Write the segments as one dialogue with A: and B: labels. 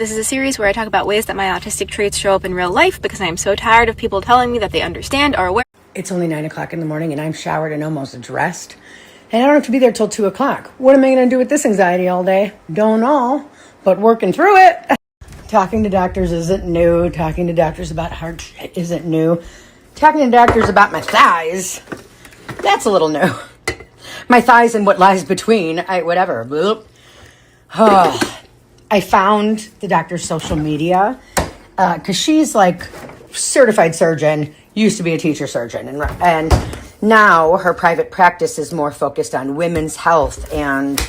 A: This is a series where I talk about ways that my autistic traits show up in real life because I am so tired of people telling me that they understand or aware.
B: It's only 9 o'clock in the morning and I'm showered and almost dressed. And I don't have to be there till 2 o'clock. What am I going to do with this anxiety all day? Don't know, but working through it. Talking to doctors isn't new. Talking to doctors about hard shit isn't new. Talking to doctors about my thighs, that's a little new. My thighs and what lies between, whatever. Bloop. I found the doctor's social media because she's like certified surgeon, used to be a teacher surgeon. And now her private practice is more focused on women's health and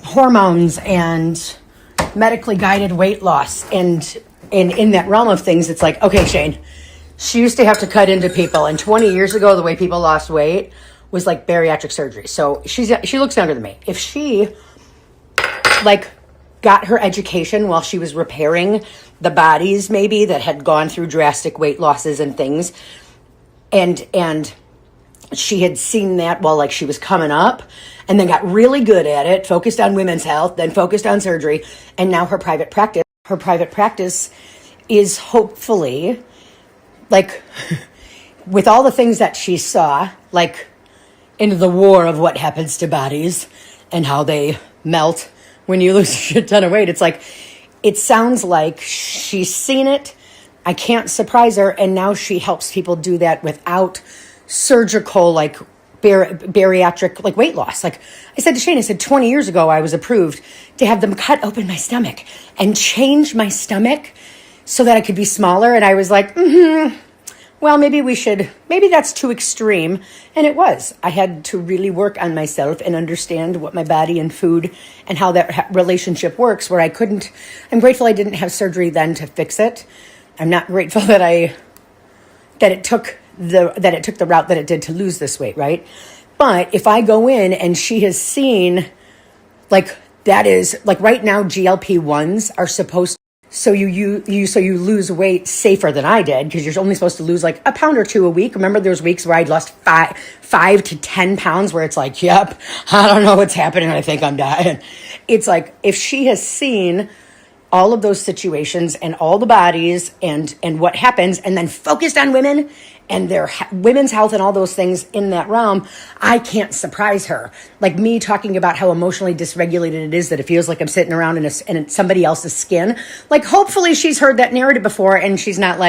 B: hormones and medically guided weight loss. And in that realm of things, it's like, okay, Shane, she used to have to cut into people. And 20 years ago, the way people lost weight was like bariatric surgery. So she looks younger than me. If she got her education while she was repairing the bodies maybe that had gone through drastic weight losses and things, and she had seen that while she was coming up and then got really good at it, focused on women's health, then focused on surgery, and now her private practice is hopefully with all the things that she saw, in the war of what happens to bodies and how they melt when you lose a shit ton of weight. It's it sounds like she's seen it. I can't surprise her. And now she helps people do that without surgical, bariatric, weight loss. I said to Shane, 20 years ago, I was approved to have them cut open my stomach and change my stomach so that I could be smaller. And I was like, well, maybe that's too extreme. And it was. I had to really work on myself and understand what my body and food and how that relationship works, where I'm grateful I didn't have surgery then to fix it. I'm not grateful that it took the route that it did to lose this weight, right? But if I go in and she has seen, that is, right now, GLP-1s are supposed to, so you lose weight safer than I did, because you're only supposed to lose a pound or two a week. Remember those weeks where I'd lost 5 to 10 pounds where it's yep, I don't know what's happening. I think I'm dying. It's if she has seen all of those situations and all the bodies and what happens, and then focused on women and their women's health and all those things in that realm, I can't surprise her. Me talking about how emotionally dysregulated it is, that it feels like I'm sitting around in somebody else's skin. Hopefully she's heard that narrative before and she's not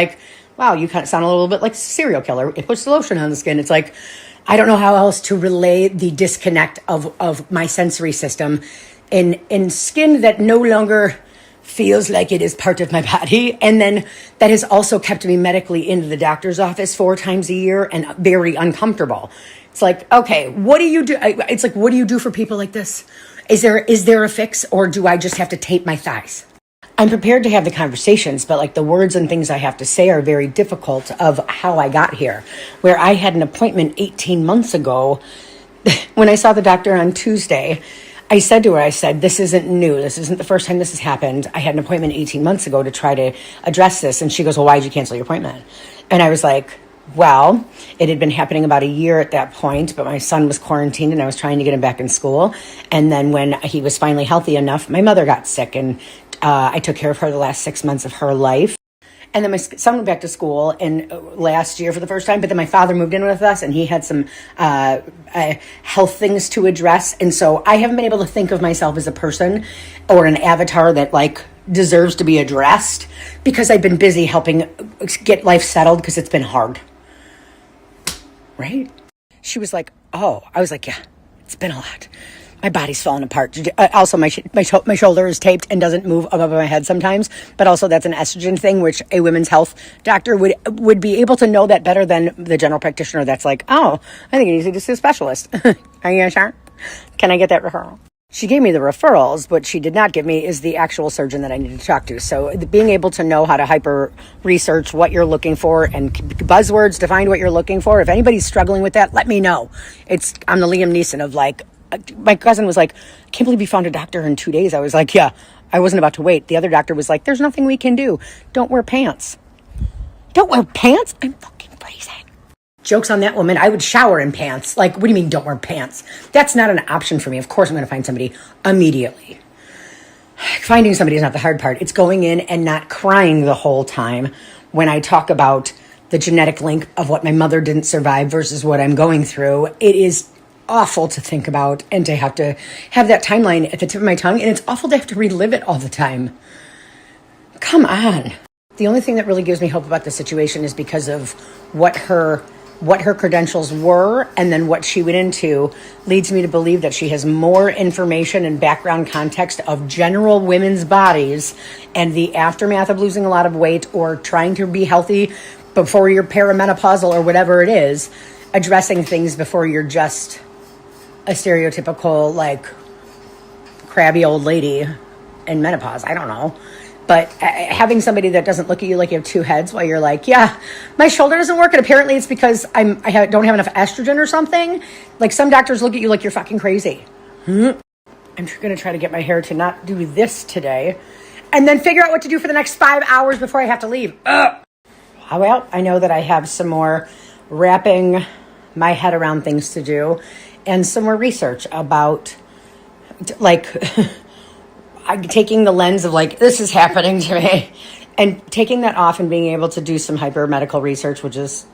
B: wow, you kind of sound a little bit like a serial killer. It puts the lotion on the skin. It's I don't know how else to relay the disconnect of my sensory system in skin that no longer feels like it is part of my body. And then that has also kept me medically into the doctor's office 4 times a year and very uncomfortable. It's okay, what do you do? It's what do you do for people like this? Is there a fix, or do I just have to tape my thighs? I'm prepared to have the conversations, but the words and things I have to say are very difficult of how I got here, where I had an appointment 18 months ago. When I saw the doctor on Tuesday, I said to her, this isn't new. This isn't the first time this has happened. I had an appointment 18 months ago to try to address this. And she goes, well, why did you cancel your appointment? And I was well, it had been happening about a year at that point, but my son was quarantined and I was trying to get him back in school. And then when he was finally healthy enough, my mother got sick, and I took care of her the last 6 months of her life. And then my son went back to school last year for the first time, but then my father moved in with us and he had some health things to address. And so I haven't been able to think of myself as a person or an avatar that deserves to be addressed, because I've been busy helping get life settled, because it's been hard. Right? She was oh, I was yeah, it's been a lot. My body's falling apart. Also, my shoulder is taped and doesn't move above my head sometimes. But also, that's an estrogen thing, which a women's health doctor would be able to know that better than the general practitioner. That's oh, I think you need to see a specialist. Are you sure? Can I get that referral? She gave me the referrals. What she did not give me is the actual surgeon that I need to talk to. So being able to know how to hyper research what you're looking for and buzzwords to find what you're looking for. If anybody's struggling with that, let me know. I'm the Liam Neeson of my cousin was I can't believe you found a doctor in 2 days. I was yeah, I wasn't about to wait. The other doctor was there's nothing we can do. Don't wear pants. Don't wear pants? I'm fucking freezing. Joke's on that woman. I would shower in pants. What do you mean don't wear pants? That's not an option for me. Of course I'm going to find somebody immediately. finding somebody is not the hard part. It's going in and not crying the whole time when I talk about the genetic link of what my mother didn't survive versus what I'm going through. It is awful to think about and to have that timeline at the tip of my tongue. And it's awful to have to relive it all the time. Come on. The only thing that really gives me hope about the situation is because of what her credentials were, and then what she went into leads me to believe that she has more information and background context of general women's bodies and the aftermath of losing a lot of weight or trying to be healthy before you're perimenopausal or whatever it is, addressing things before you're just a stereotypical, like, crabby old lady in menopause. I don't know. But having somebody that doesn't look at you like you have two heads while you're like, yeah, my shoulder doesn't work, and apparently it's because don't have enough estrogen or something. Like, some doctors look at you like you're fucking crazy. I'm going to try to get my hair to not do this today and then figure out what to do for the next 5 hours before I have to leave. Well, I know that I have some more wrapping my head around things to do and some more research about, like... I'm taking the lens of, like, this is happening to me, and taking that off and being able to do some hyper-medical research, which is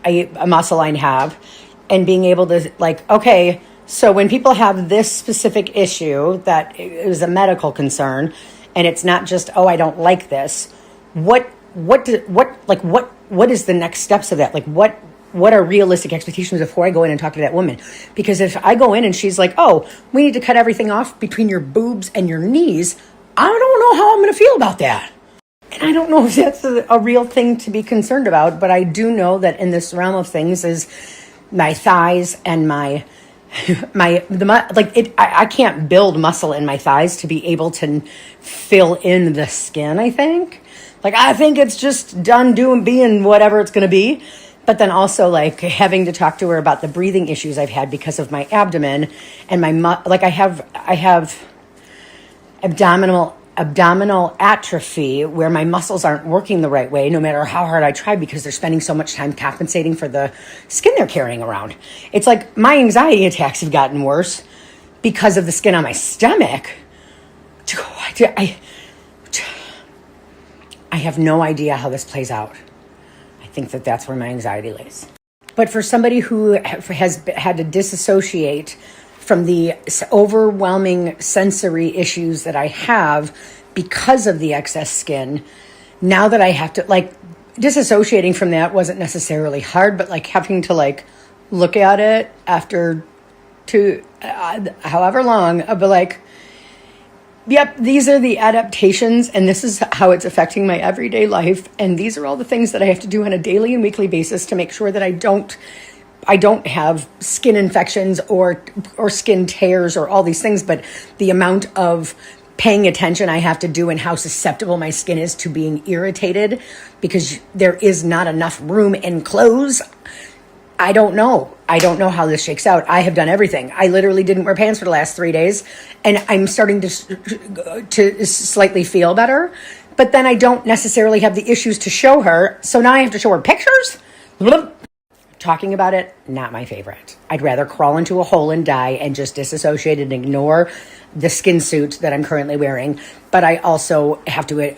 B: a muscle I have, and being able to, like, okay, so when people have this specific issue that is a medical concern, and it's not just, oh, I don't like this, what is the next steps of that? Like, what are realistic expectations before I go in and talk to that woman? Because if I go in and she's like, oh, we need to cut everything off between your boobs and your knees, I don't know how I'm going to feel about that. And I don't know if that's a real thing to be concerned about, but I do know that in this realm of things is my thighs and I can't build muscle in my thighs to be able to fill in the skin, I think. Like, I think it's just done being whatever it's going to be. But then also, like, having to talk to her about the breathing issues I've had because of my abdomen and I have abdominal atrophy where my muscles aren't working the right way no matter how hard I try, because they're spending so much time compensating for the skin they're carrying around. It's like my anxiety attacks have gotten worse because of the skin on my stomach. I have no idea how this plays out. I think that that's where my anxiety lays. But for somebody who has had to disassociate from the overwhelming sensory issues that I have because of the excess skin, now that I have to, like, disassociating from that wasn't necessarily hard, but, like, having to, like, look at it after however long, I'll be like, yep, these are the adaptations, and this is how it's affecting my everyday life. And these are all the things that I have to do on a daily and weekly basis to make sure that I don't have skin infections or skin tears or all these things. But the amount of paying attention I have to do and how susceptible my skin is to being irritated because there is not enough room in clothes. I don't know. I don't know how this shakes out. I have done everything. I literally didn't wear pants for the last 3 days, and I'm starting to slightly feel better, but then I don't necessarily have the issues to show her, so now I have to show her pictures? Talking about it, not my favorite. I'd rather crawl into a hole and die and just disassociate and ignore the skin suit that I'm currently wearing. But I also have to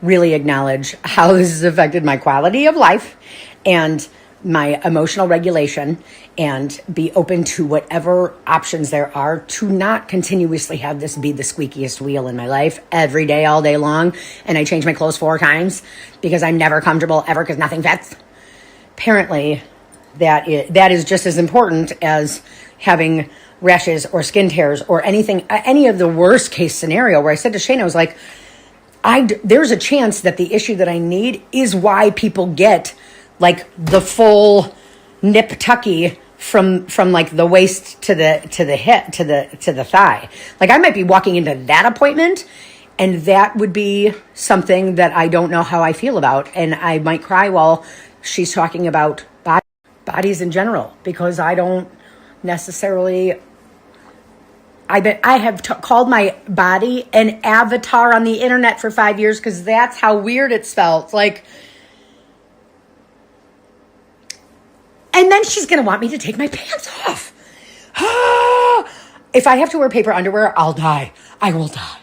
B: really acknowledge how this has affected my quality of life and my emotional regulation, and be open to whatever options there are to not continuously have this be the squeakiest wheel in my life every day, all day long. And I change my clothes 4 times because I'm never comfortable ever because nothing fits. Apparently, that is just as important as having rashes or skin tears or any of the worst case scenario, where I said to Shane, I was like, there's a chance that the issue that I need is why people get like the full nip tucky from like the waist to the hip to the thigh. Like, I might be walking into that appointment and that would be something that I don't know how I feel about, and I might cry while she's talking about bodies in general, because I don't necessarily. I have called my body an avatar on the internet for 5 years because that's how weird it's felt. Like, and then she's going to want me to take my pants off. If I have to wear paper underwear, I'll die. I will die.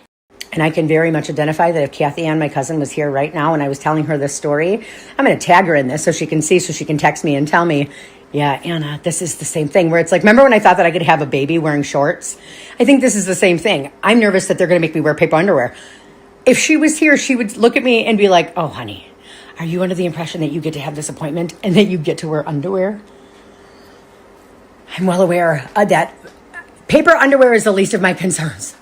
B: And I can very much identify that if Kathy Ann, my cousin, was here right now and I was telling her this story, I'm going to tag her in this so she can see, so she can text me and tell me, yeah, Anna, this is the same thing. Where it's like, remember when I thought that I could have a baby wearing shorts? I think this is the same thing. I'm nervous that they're going to make me wear paper underwear. If she was here, she would look at me and be like, oh, honey, are you under the impression that you get to have this appointment and that you get to wear underwear? I'm well aware that paper underwear is the least of my concerns.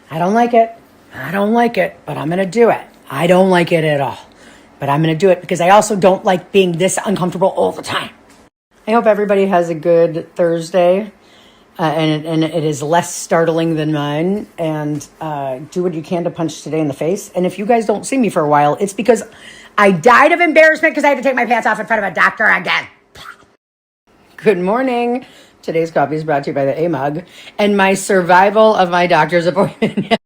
B: I don't like it. I don't like it, but I'm going to do it. I don't like it at all, but I'm going to do it because I also don't like being this uncomfortable all the time. I hope everybody has a good Thursday, and it is less startling than mine, and do what you can to punch today in the face. And if you guys don't see me for a while, it's because I died of embarrassment because I had to take my pants off in front of a doctor again. Good morning. Today's coffee is brought to you by the A-Mug and my survival of my doctor's appointment